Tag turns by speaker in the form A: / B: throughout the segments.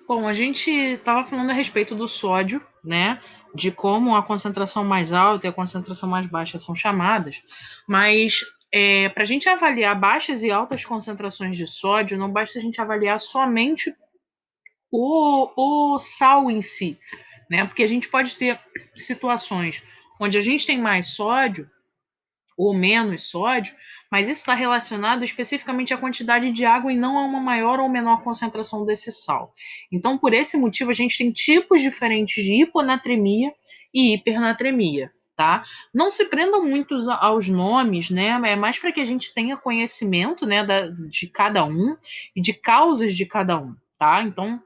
A: Bom, a gente estava falando a respeito do sódio, né? De como a concentração mais alta e a concentração mais baixa são chamadas, mas para a gente avaliar baixas e altas concentrações de sódio, não basta a gente avaliar somente o sal em si, né? Porque a gente pode ter situações onde a gente tem mais sódio ou menos sódio, mas isso está relacionado especificamente à quantidade de água e não a uma maior ou menor concentração desse sal. Então, por esse motivo, a gente tem tipos diferentes de hiponatremia e hipernatremia. Tá? Não se prendam muito aos nomes, né? É mais para que a gente tenha conhecimento, né, de cada um e de causas de cada um, tá? Então,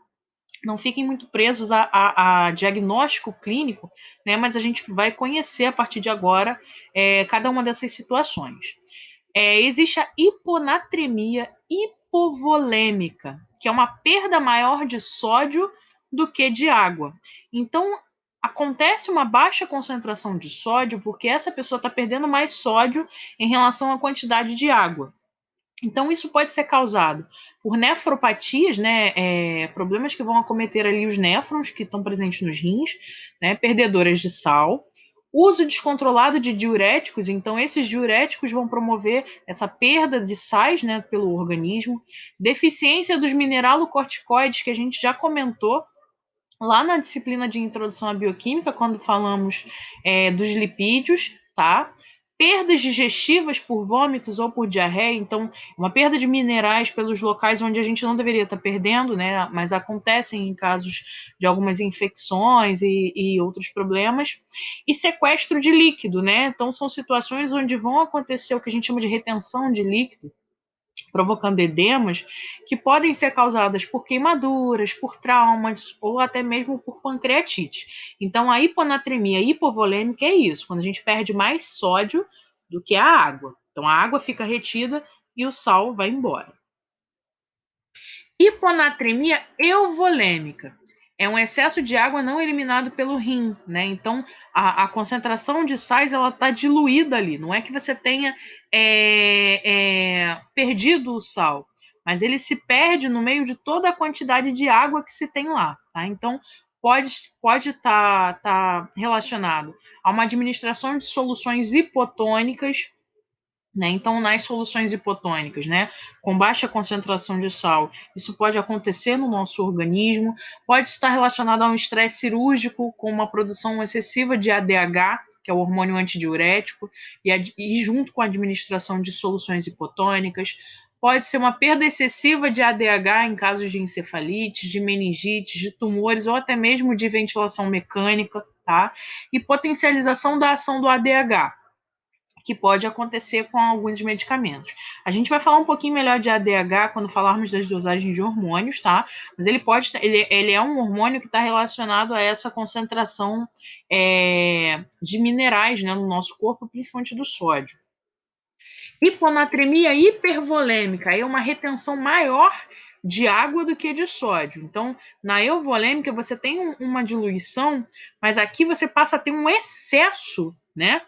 A: não fiquem muito presos a diagnóstico clínico, né? Mas a gente vai conhecer a partir de agora cada uma dessas situações. Existe a hiponatremia hipovolêmica, que é uma perda maior de sódio do que de água. Então, acontece uma baixa concentração de sódio porque essa pessoa está perdendo mais sódio em relação à quantidade de água. Então, isso pode ser causado por nefropatias, né, problemas que vão acometer ali os néfrons que estão presentes nos rins, né, perdedoras de sal, uso descontrolado de diuréticos, então esses diuréticos vão promover essa perda de sais, né, pelo organismo, deficiência dos mineralocorticoides, que a gente já comentou lá na disciplina de introdução à bioquímica, quando falamos dos lipídios, tá? Perdas digestivas por vômitos ou por diarreia, então, uma perda de minerais pelos locais onde a gente não deveria estar perdendo, né? Mas acontecem em casos de algumas infecções e outros problemas. E sequestro de líquido, né? Então, são situações onde vão acontecer o que a gente chama de retenção de líquido, provocando edemas que podem ser causadas por queimaduras, por traumas ou até mesmo por pancreatite. Então, a hiponatremia hipovolêmica é isso, quando a gente perde mais sódio do que a água. Então, a água fica retida e o sal vai embora. Hiponatremia euvolêmica é um excesso de água não eliminado pelo rim, né? Então, a concentração de sais ela está diluída ali. Não é que você tenha perdido o sal, mas ele se perde no meio de toda a quantidade de água que se tem lá, tá? Então, pode estar relacionado a uma administração de soluções hipotônicas, né? Então, nas soluções hipotônicas, né, com baixa concentração de sal, isso pode acontecer no nosso organismo, pode estar relacionado a um estresse cirúrgico, com uma produção excessiva de ADH, que é o hormônio antidiurético, e junto com a administração de soluções hipotônicas, pode ser uma perda excessiva de ADH em casos de encefalite, de meningite, de tumores ou até mesmo de ventilação mecânica, tá? E potencialização da ação do ADH, que pode acontecer com alguns medicamentos. A gente vai falar um pouquinho melhor de ADH quando falarmos das dosagens de hormônios, tá? Mas ele é um hormônio que está relacionado a essa concentração de minerais, né, no nosso corpo, principalmente do sódio. Hiponatremia hipervolêmica é uma retenção maior de água do que de sódio. Então, na euvolêmica, você tem uma diluição, mas aqui você passa a ter um excesso, né,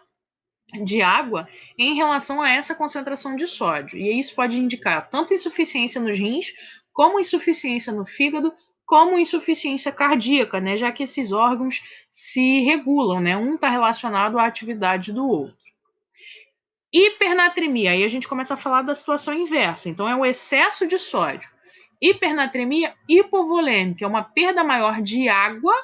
A: de água em relação a essa concentração de sódio. E isso pode indicar tanto insuficiência nos rins, como insuficiência no fígado, como insuficiência cardíaca, né? Já que esses órgãos se regulam, né? Um está relacionado à atividade do outro. Hipernatremia, aí a gente começa a falar da situação inversa. Então, é o excesso de sódio. Hipernatremia hipovolêmica, é uma perda maior de água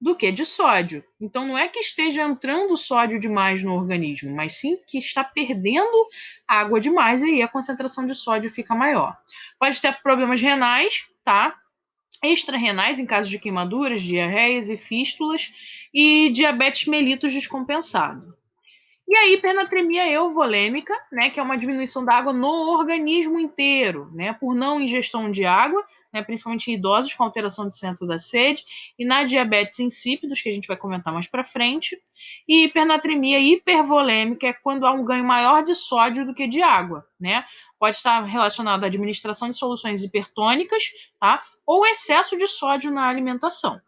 A: do que de sódio. Então, não é que esteja entrando sódio demais no organismo, mas sim que está perdendo água demais e aí a concentração de sódio fica maior. Pode ter problemas renais, tá? Extrarrenais, em caso de queimaduras, diarreias e fístulas, e diabetes mellitus descompensado. E a hipernatremia euvolêmica, né, que é uma diminuição da água no organismo inteiro, né, por não ingestão de água, né, principalmente em idosos com alteração do centro da sede, e na diabetes insípidos, que a gente vai comentar mais para frente. E hipernatremia hipervolêmica é quando há um ganho maior de sódio do que de água, né? Pode estar relacionado à administração de soluções hipertônicas, tá? Ou excesso de sódio na alimentação.